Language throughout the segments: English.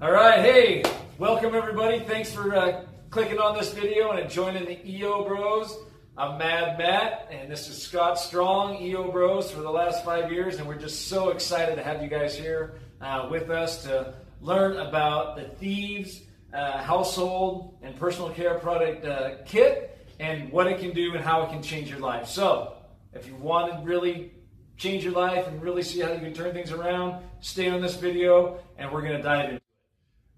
All right, hey, welcome everybody. Thanks for clicking on this video and joining the EO Bros. I'm Mad Matt, and this is Scott Strong, EO Bros for the last 5 years, and we're just so excited to have you guys here with us to learn about the Thieves household and personal care product kit and what it can do and how it can change your life. So, if you want to really change your life and really see how you can turn things around, stay on this video, and we're going to dive in.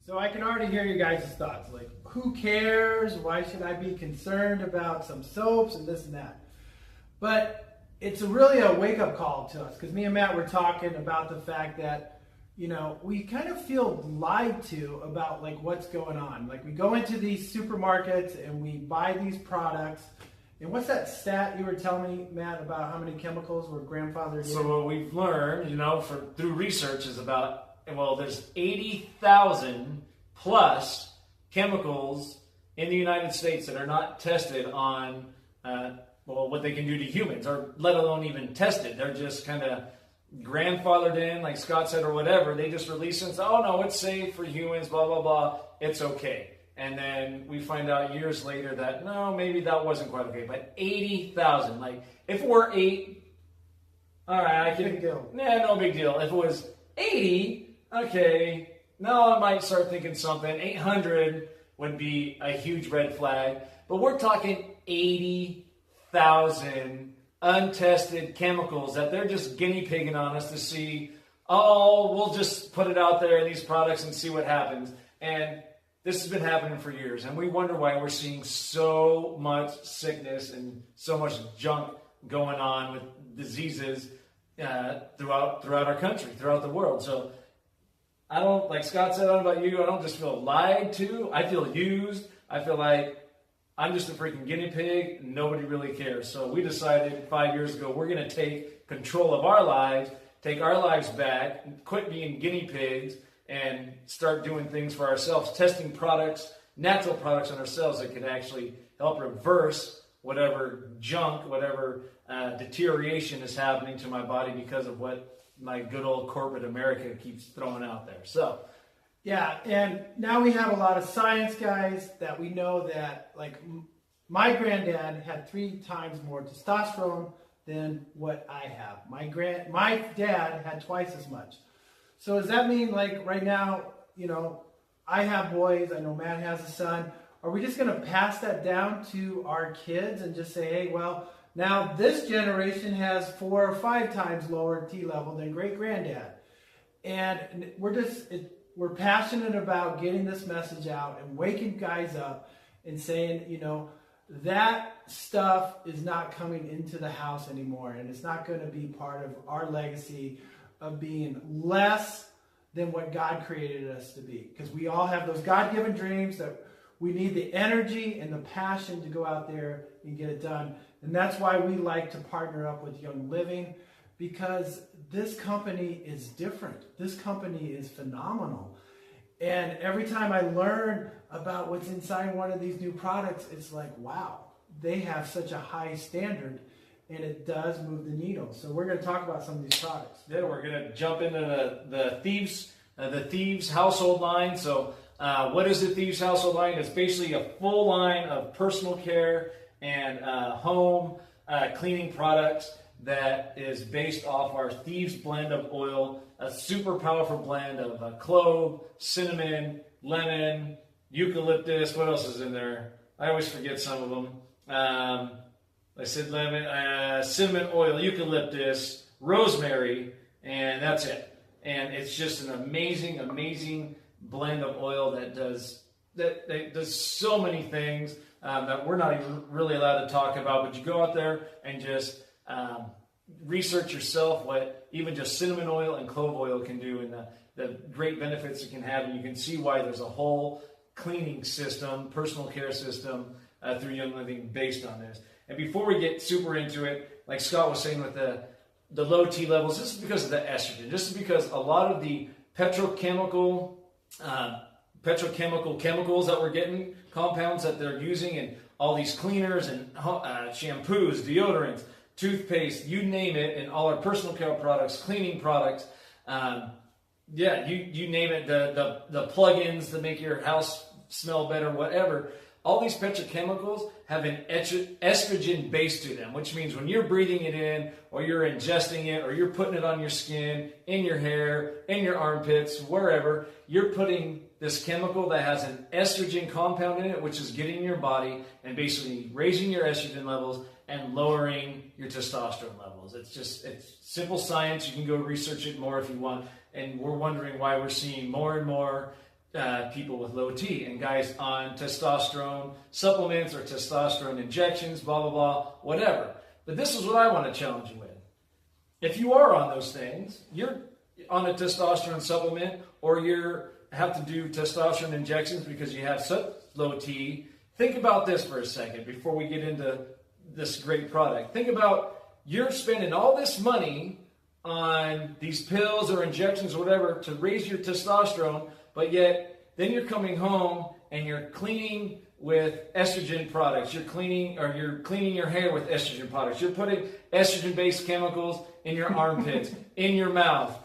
So I can already hear you guys' thoughts, like, who cares? Why should I be concerned about some soaps and this and that? But it's really a wake-up call to us, because me and Matt were talking about the fact that, you know, we kind of feel lied to about, like, what's going on. Like, we go into these supermarkets and we buy these products, and what's that stat you were telling me, Matt, about how many chemicals were grandfathered in? So what we've learned, through research is about, there's 80,000 plus chemicals in the United States that are not tested on, what they can do to humans, or let alone even tested. They're just kind of grandfathered in, like Scott said, or whatever. They just release it and say, oh no, it's safe for humans, blah, blah, blah. It's okay. And then we find out years later that, no, maybe that wasn't quite okay. But 80,000, like, if we're 8, all right, I can... Big deal. Nah, no big deal. If it was 80... okay, now I might start thinking something. 800 would be a huge red flag. But we're talking 80,000 untested chemicals that they're just guinea pigging on us to see, oh, we'll just put it out there in these products and see what happens. And this has been happening for years. And we wonder why we're seeing so much sickness and so much junk going on with diseases throughout our country, throughout the world. So I don't, like Scott said, I don't know about you, I don't just feel lied to. I feel used. I feel like I'm just a freaking guinea pig and nobody really cares. So we decided 5 years ago we're going to take control of our lives, take our lives back, quit being guinea pigs, and start doing things for ourselves, testing products, natural products on ourselves that can actually help reverse whatever junk, whatever deterioration is happening to my body because of what my good old corporate America keeps throwing out there. So, yeah, and now we have a lot of science guys that we know that, like, my granddad had 3 times more testosterone than what I have. My dad had twice as much. So does that mean, like, right now, I have boys, I know Matt has a son. Are we just going to pass that down to our kids and just say, hey, well, now this generation has 4 or 5 times lower T level than great-granddad. And we're passionate about getting this message out and waking guys up and saying, that stuff is not coming into the house anymore, and it's not going to be part of our legacy of being less than what God created us to be. Because we all have those God-given dreams that we need the energy and the passion to go out there and get it done. And that's why we like to partner up with Young Living, because this company is different. This company is phenomenal. And every time I learn about what's inside one of these new products, it's like, wow, they have such a high standard, and it does move the needle. So we're going to talk about some of these products. Yeah, we're going to jump into the Thieves household line. So what is the Thieves household line? It's basically a full line of personal care and home cleaning products that is based off our Thieves blend of oil, a super powerful blend of clove, cinnamon, lemon, eucalyptus. What else is in there? I always forget some of them. I said lemon, cinnamon oil, eucalyptus, rosemary, and that's it. And it's just an amazing, amazing blend of oil that does so many things that we're not even really allowed to talk about. But you go out there and just research yourself what even just cinnamon oil and clove oil can do, and the great benefits it can have. And you can see why there's a whole cleaning system, personal care system through Young Living based on this. And before we get super into it, like Scott was saying with the low T levels, this is because of the estrogen. This is because a lot of the petrochemical chemicals that we're getting, compounds that they're using in all these cleaners and shampoos, deodorants, toothpaste, you name it, and all our personal care products, cleaning products, Yeah, you name it, the plugins that make your house smell better, whatever. All these petrochemicals have an estrogen base to them, which means when you're breathing it in, or you're ingesting it, or you're putting it on your skin, in your hair, in your armpits, wherever, you're putting this chemical that has an estrogen compound in it, which is getting in your body and basically raising your estrogen levels and lowering your testosterone levels. It's simple science. You can go research it more if you want. And we're wondering why we're seeing more and more people with low T and guys on testosterone supplements or testosterone injections, blah, blah, blah, whatever. But this is what I want to challenge you with. If you are on those things, you're on a testosterone supplement, or you have to do testosterone injections because you have such low T, think about this for a second before we get into this great product. Think about you're spending all this money on these pills or injections or whatever to raise your testosterone, but yet then you're coming home and you're cleaning with estrogen products. You're cleaning your hair with estrogen products. You're putting estrogen-based chemicals in your armpits, in your mouth,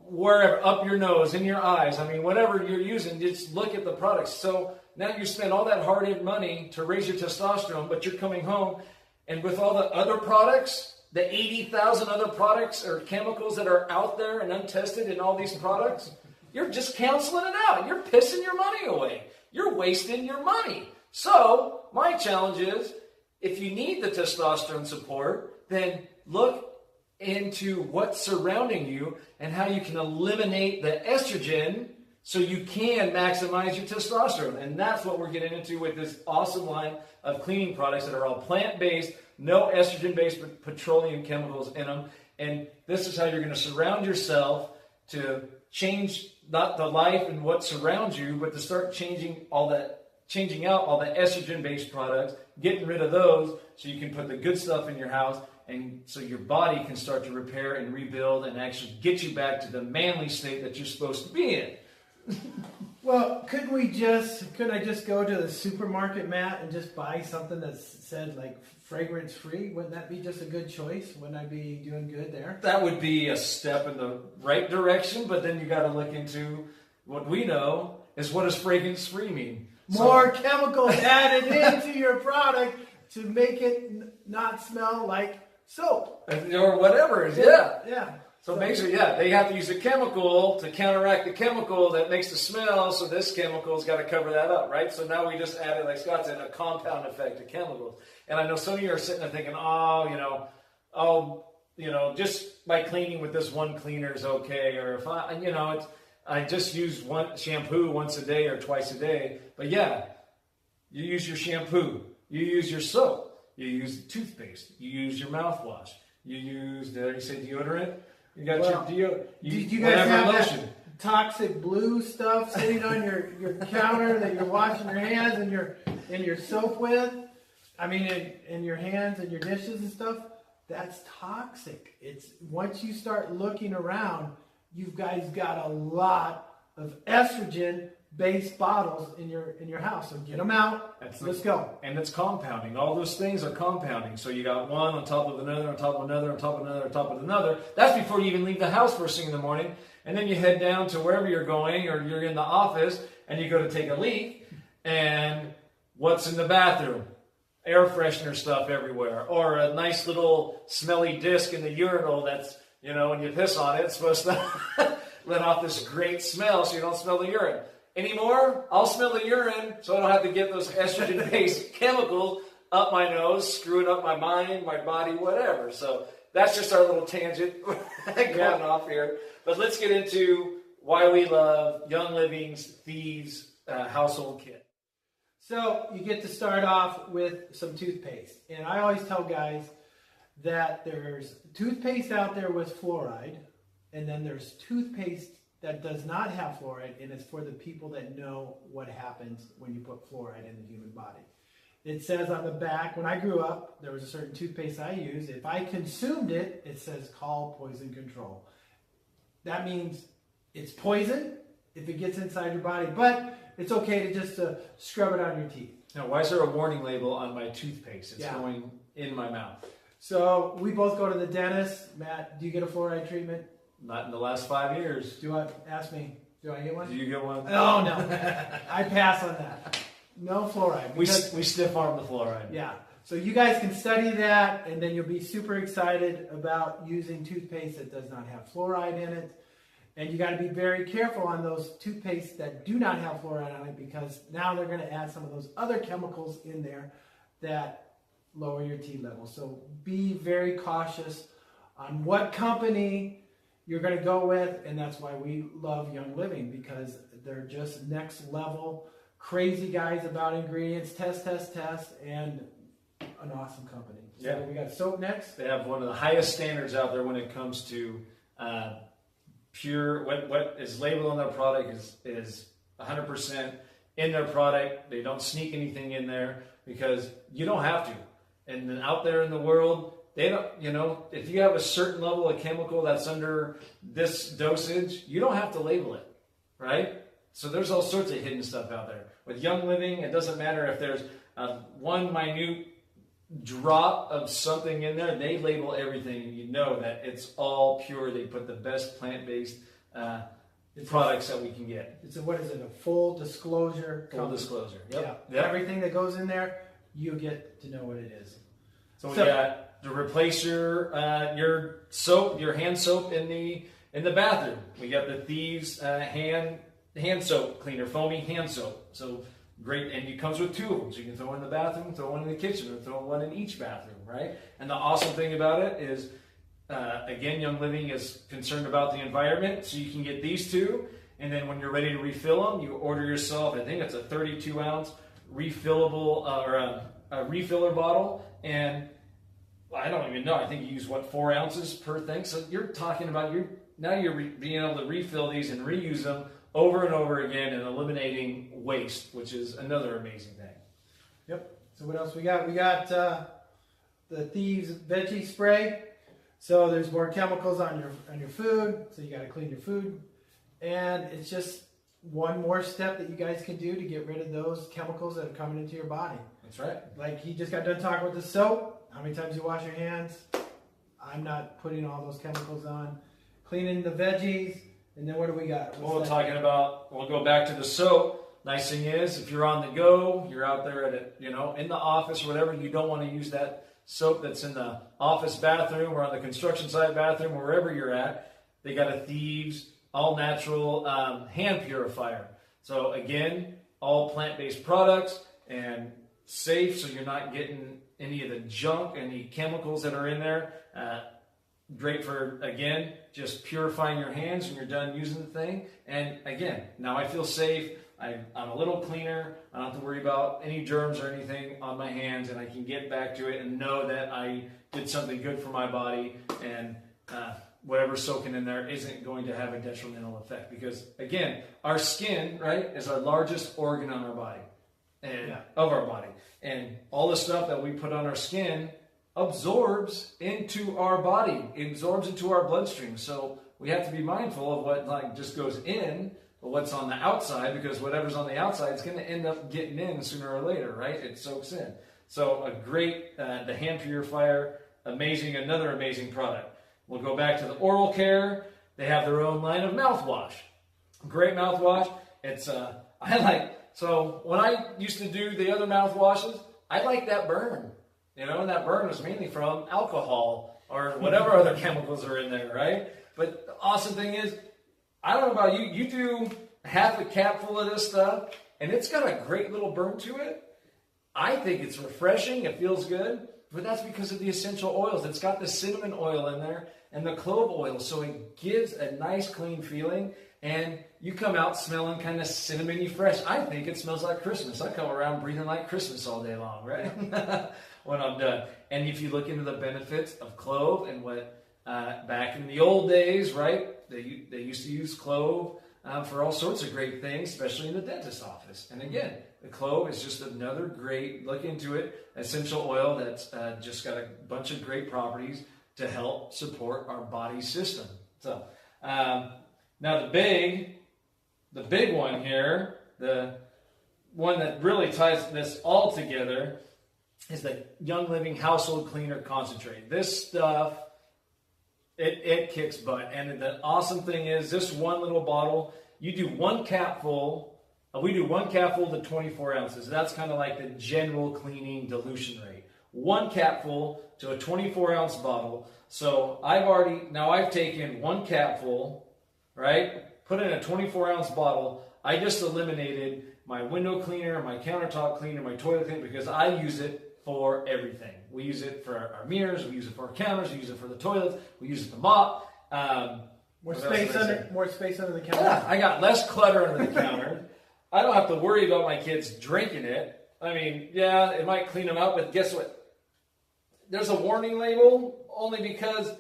wherever, up your nose, in your eyes. I mean, whatever you're using, just look at the products. So now you spend all that hard-earned money to raise your testosterone, but you're coming home and with all the other products, the 80,000 other products or chemicals that are out there and untested in all these products, you're just canceling it out. You're pissing your money away. You're wasting your money. So my challenge is, if you need the testosterone support, then look into what's surrounding you and how you can eliminate the estrogen so you can maximize your testosterone. And that's what we're getting into with this awesome line of cleaning products that are all plant-based, no estrogen-based petroleum chemicals in them. And this is how you're going to surround yourself to change not the life and what surrounds you, but to start changing out all the estrogen-based products, getting rid of those so you can put the good stuff in your house, and so your body can start to repair and rebuild and actually get you back to the manly state that you're supposed to be in. Well, couldn't I just go to the supermarket, Matt, and just buy something that said like fragrance free? Wouldn't that be just a good choice? Wouldn't I be doing good there? That would be a step in the right direction, but then you got to look into what we know is, what does fragrance free mean? More chemicals added into your product to make it not smell like soap. Or whatever. Yeah. Yeah. So basically, they have to use a chemical to counteract the chemical that makes the smell, so this chemical's got to cover that up, right? So now we just added, like Scott said, a compound effect of chemicals. And I know some of you are sitting there thinking, just by cleaning with this one cleaner is okay, or if I just use one shampoo once a day or twice a day. But yeah, you use your shampoo, you use your soap, you use toothpaste, you use your mouthwash, you use, did I already say deodorant? You got your did you guys have lotion. That toxic blue stuff sitting on your counter that you're washing your hands and your soap with? I mean, in your hands and your dishes and stuff? That's toxic. It's once you start looking around, you guys got a lot of estrogen-based bottles in your house. So get them out. Let's go. And it's compounding. All those things are compounding. So you got one on top of another, on top of another, on top of another, on top of another. That's before you even leave the house first thing in the morning. And then you head down to wherever you're going, or you're in the office, and you go to take a leak. And what's in the bathroom? Air freshener stuff everywhere. Or a nice little smelly disc in the urinal that's, when you piss on it, it's supposed to let off this great smell so you don't smell the urine. Anymore, I'll smell the urine so I don't have to get those estrogen-based chemicals up my nose, screwing up my mind, my body, whatever. So that's just our little tangent going off here. But let's get into why we love Young Living's Thieves household kit. So you get to start off with some toothpaste. And I always tell guys that there's toothpaste out there with fluoride, and then there's toothpaste that does not have fluoride, and it's for the people that know what happens when you put fluoride in the human body. It says on the back, when I grew up, there was a certain toothpaste I used. If I consumed it, it says call poison control. That means it's poison if it gets inside your body, but it's okay to just scrub it on your teeth. Now, why is there a warning label on my toothpaste? It's going in my mouth. So we both go to the dentist. Matt, do you get a fluoride treatment? Not in the last 5 years. Do I get one? Do you get one? Oh, no. I pass on that. No fluoride. We stiff arm the fluoride. Yeah. So you guys can study that, and then you'll be super excited about using toothpaste that does not have fluoride in it. And you got to be very careful on those toothpastes that do not have fluoride on it, because now they're going to add some of those other chemicals in there that lower your T level. So be very cautious on what company you're going to go with, and that's why we love Young Living, because they're just next level, crazy guys about ingredients, test, and an awesome company. So Yeah. we got soap next. They have one of the highest standards out there when it comes to pure. What is labeled on their product is 100% in their product. They don't sneak anything in there because you don't have to. And then out there in the world, they don't. If you have a certain level of chemical that's under this dosage, you don't have to label it, right? So there's all sorts of hidden stuff out there. With Young Living, it doesn't matter if there's one minute drop of something in there. They label everything, and you know that it's all pure. They put the best plant-based products that we can get. What is it? A full disclosure. Full disclosure. Yep. Yeah. Everything that goes in there, you get to know what it is. So we got to replace your soap, your hand soap in the bathroom. We got the Thieves hand soap cleaner, foamy hand soap. So great, and it comes with 2 of them, so you can throw one in the bathroom, throw one in the kitchen, or throw one in each bathroom, right? And the awesome thing about it is, again, Young Living is concerned about the environment, so you can get these 2, and then when you're ready to refill them, you order yourself, I think it's a 32-ounce refillable or a refiller bottle, and I don't even know, I think you use 4 ounces per thing. So you're talking about you're being able to refill these and reuse them over and over again, and eliminating waste, which is another amazing thing. Yep. So what else we got? We got the Thieves veggie spray. So there's more chemicals on your food, so you got to clean your food, and it's just one more step that you guys can do to get rid of those chemicals that are coming into your body. That's right. Like he just got done talking with the soap. How many times you wash your hands? I'm not putting all those chemicals on. Cleaning the veggies. And then what do we got? We'll go back to the soap. Nice thing is, if you're on the go, you're out there in the office or whatever, you don't want to use that soap that's in the office bathroom or on the construction site bathroom or wherever you're at. They got a Thieves all-natural hand purifier. So again, all plant-based products and safe, so you're not getting any of the junk, any chemicals that are in there. Great for, again, just purifying your hands when you're done using the thing. And again, now I feel safe. I'm a little cleaner. I don't have to worry about any germs or anything on my hands, and I can get back to it and know that I did something good for my body, and whatever's soaking in there isn't going to have a detrimental effect. Because again, our skin, right, is our largest organ on our body, and of our body. And all the stuff that we put on our skin absorbs into our body, absorbs into our bloodstream. So we have to be mindful of what just goes in, but what's on the outside, because whatever's on the outside is going to end up getting in sooner or later, right? It soaks in. So a great, the hand purifier, another amazing product. We'll go back to the oral care. They have their own line of mouthwash. Great mouthwash. It's, so when I used to do the other mouthwashes, I like that burn. And that burn was mainly from alcohol or whatever other chemicals are in there, right? But the awesome thing is, I don't know about you, you do half a cap full of this stuff, and it's got a great little burn to it. I think it's refreshing, it feels good, but that's because of the essential oils. It's got the cinnamon oil in there and the clove oil, so it gives a nice clean feeling, and you come out smelling kind of cinnamony fresh. I think it smells like Christmas. I come around breathing like Christmas all day long, right? When I'm done. And if you look into the benefits of clove and what back in the old days, right, they used to use clove for all sorts of great things, especially in the dentist's office. And again, the clove is just another great, look into it, essential oil that's just got a bunch of great properties to help support our body system. So now the big one here, the one that really ties this all together, is the Young Living Household Cleaner Concentrate. This stuff It kicks butt. And the awesome thing is, this one little bottle, you do one cap full. We do one cap full to 24 ounces. That's kind of like the general cleaning dilution rate. One cap full to a 24-ounce bottle. So I've taken one cap full, right? Put in a 24-ounce bottle. I just eliminated my window cleaner, my countertop cleaner, my toilet cleaner, because I use it for everything. We use it for our mirrors, we use it for our counters, we use it for the toilets, we use it to mop. More space under the counter. Yeah, I got less clutter under the counter. I don't have to worry about my kids drinking it. I mean, yeah, it might clean them out, but guess what? There's a warning label only because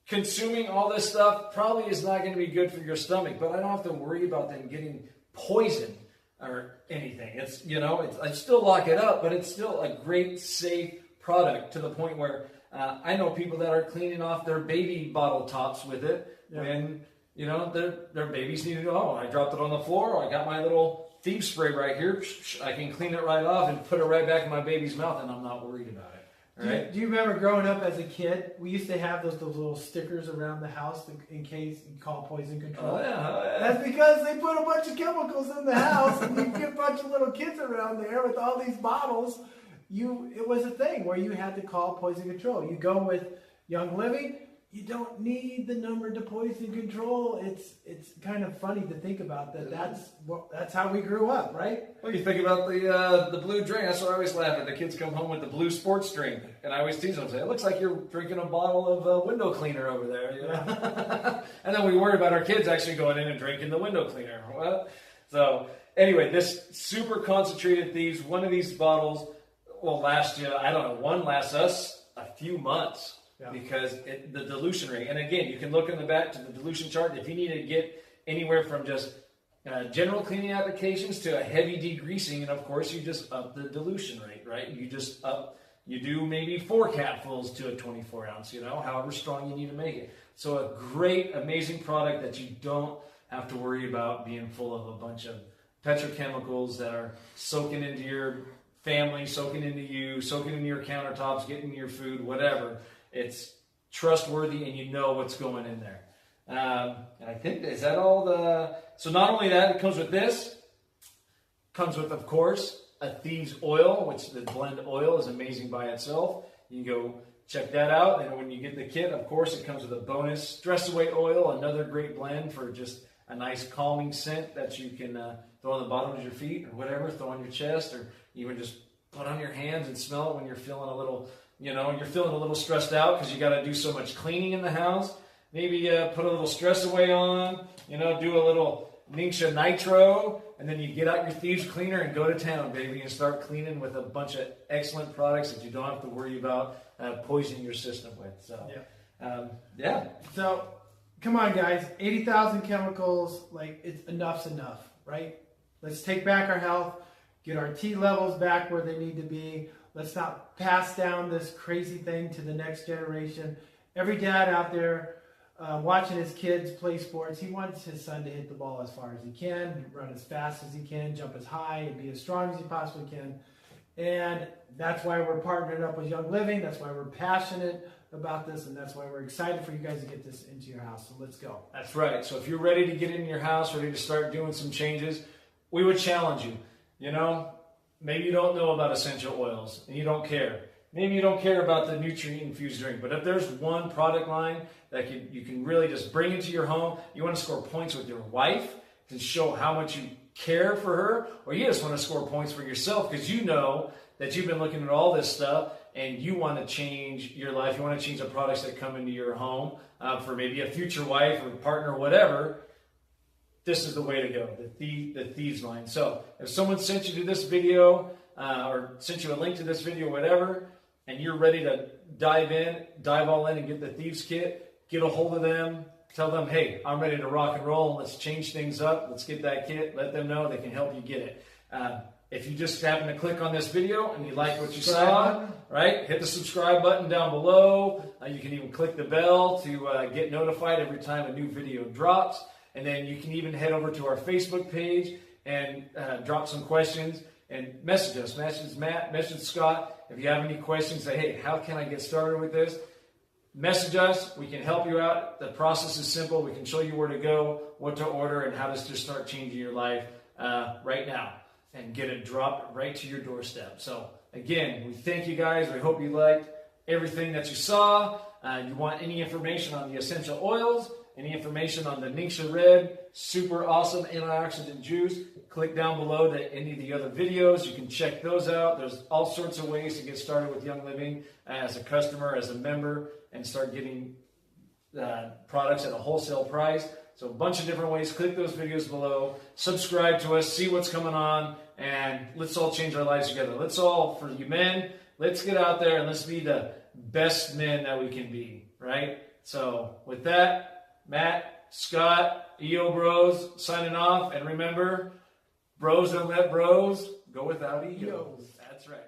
consuming all this stuff probably is not going to be good for your stomach, but I don't have to worry about them getting poisoned or anything. I still lock it up, but it's still a great, safe product to the point where I know people that are cleaning off their baby bottle tops with it when, their babies need to go, oh, I dropped it on the floor, or I got my little Thieves spray right here. I can clean it right off and put it right back in my baby's mouth, and I'm not worried about it. Right? Do you remember growing up as a kid? We used to have those little stickers around the house in case you call poison control. Oh, yeah. That's because they put a bunch of chemicals in the house, and you get a bunch of little kids around there with all these bottles. It was a thing where you had to call poison control. You go with Young Living. You don't need the number to poison control. It's kind of funny to think about that. That's how we grew up, right? Well, you think about the blue drink. That's what I always laugh at. The kids come home with the blue sports drink, and I always tease them, say, "It looks like you're drinking a bottle of window cleaner over there." You know? And then we worry about our kids actually going in and drinking the window cleaner. Well, so anyway, this super concentrated Thieves. One of these bottles will last you. I don't know. One lasts us a few months. Yeah. Because the dilution rate, and again, you can look in the back to the dilution chart. If you need to get anywhere from just general cleaning applications to a heavy degreasing, and of course, you just up the dilution rate, right? You do maybe 4 capfuls to a 24 ounce, however strong you need to make it. So a great, amazing product that you don't have to worry about being full of a bunch of petrochemicals that are soaking into your family, soaking into you, soaking into your countertops, getting into your food, whatever. It's trustworthy, and you know what's going in there. And I think, is that all so not only that, it comes with this. Comes with, of course, a Thieves oil, which the blend oil is amazing by itself. You can go check that out. And when you get the kit, of course, it comes with a bonus Stress Away oil, another great blend for just a nice calming scent that you can throw on the bottom of your feet or whatever, throw on your chest, or even just put on your hands and smell it when you're feeling a little... you're feeling a little stressed out because you got to do so much cleaning in the house. Maybe put a little Stress Away on, do a little Ningxia Nitro, and then you get out your Thieves cleaner and go to town, baby, and start cleaning with a bunch of excellent products that you don't have to worry about poisoning your system with. So, yeah. So, come on, guys. 80,000 chemicals, enough's enough, right? Let's take back our health, get our T levels back where they need to be. Let's not pass down this crazy thing to the next generation. Every dad out there watching his kids play sports, he wants his son to hit the ball as far as he can, run as fast as he can, jump as high, and be as strong as he possibly can. And that's why we're partnering up with Young Living. That's why we're passionate about this, and that's why we're excited for you guys to get this into your house. So let's go. That's right. So if you're ready to get in your house, ready to start doing some changes, we would challenge you. Maybe you don't know about essential oils and you don't care. Maybe you don't care about the nutrient-infused drink. But if there's one product line that you can really just bring into your home, you want to score points with your wife to show how much you care for her, or you just want to score points for yourself because you know that you've been looking at all this stuff and you want to change your life. You want to change the products that come into your home for maybe a future wife or partner or whatever. This is the way to go, the Thieves line. So if someone sent you to this video or sent you a link to this video, whatever, and you're ready to dive all in and get the Thieves kit, get a hold of them, tell them, hey, I'm ready to rock and roll. Let's change things up. Let's get that kit. Let them know they can help you get it. If you just happen to click on this video and you like what you saw, right, hit the subscribe button down below. You can even click the bell to get notified every time a new video drops. And then you can even head over to our Facebook page and drop some questions and message us. Message Matt, message Scott. If you have any questions, say, hey, how can I get started with this? message us. We can help you out. The process is simple. We can show you where to go, what to order, and how to just start changing your life right now and get it dropped right to your doorstep. So again, we thank you guys. We hope you liked everything that you saw. You want any information on the essential oils, any information on the Ningxia Red, super awesome antioxidant juice, click down below to any of the other videos. You can check those out. There's all sorts of ways to get started with Young Living as a customer, as a member, and start getting products at a wholesale price. So a bunch of different ways. Click those videos below. Subscribe to us. See what's coming on. And let's all change our lives together. Let's all, for you men, let's get out there and let's be the best men that we can be, right? So with that, Matt, Scott, EO Bros signing off. And remember, bros don't let bros go without egos. That's right.